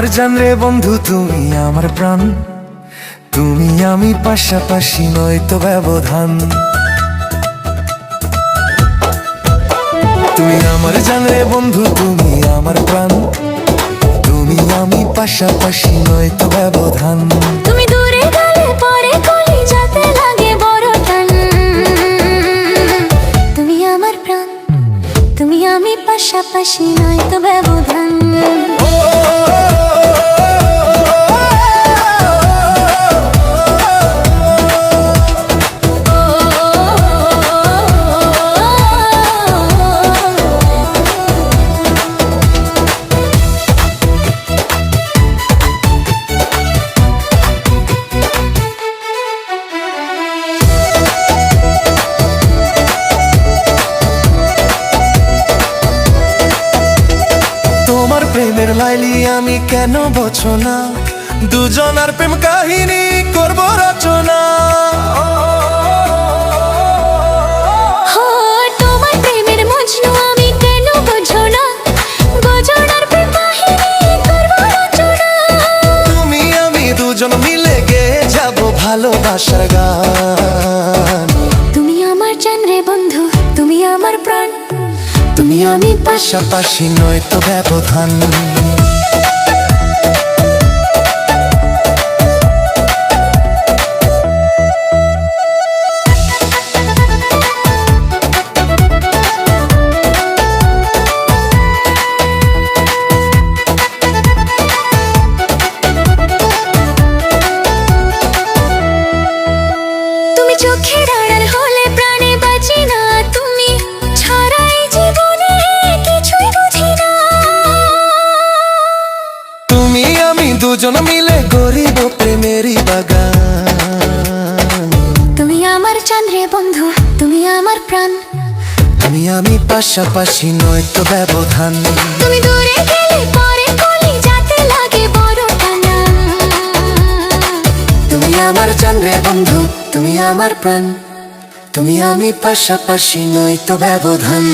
আমার জান রে বন্ধু, তুমি আমার প্রাণ। তুমি আমি পাশাপাশি, নয়তো ব্যবধান। তুমি আমার জান রে বন্ধু, তুমি আমার প্রাণ। তুমি আমি পাশাপাশি, নয়তো ব্যবধান। তুমি দূরে গেলে পরে কলিজাতে লাগে বড় টান। তুমি আমার প্রাণ, তুমি আমি পাশাপাশি, নয়তো ব্যবধান। তোমার প্রেমের লাইলি আমি কেন বোঝো না? দুজনার প্রেম কাহিনী করব রচনা। তোমার প্রেমের মজনু আমি কেন বোঝো না? গজনার প্রেম কাহিনী করব রচনা। তুমি আমি দুজন মিলে গেয়ে যাব ভালোবাসার গান। তুমি আমার জান রে বন্ধু, তুমি আমার প্রাণ। তুমি আমি পাশাপাশি, নয়তো ব্যবধান। তুমি চোখের আড়াল হলে প্রাণে বাঁচি না। তুমি ছাড়াই জীবনে কিছুই বুঝি না। তুমি আমি দুজন মিলে গরিব প্রেমেরই বাগান। তুমি আমার চাঁদ রে বন্ধু, তুমি আমার প্রাণ। তুমি আমি পাশাপাশি, নয়তো ব্যবধান। তুমি দূরে গেলে পরে কলিজাতে লাগে বড় টানা। তুমি আমার জান রে বন্ধু, তুমি আমার প্রাণ। তুমি আমি পাশাপাশি, নয়তো ব্যবধান।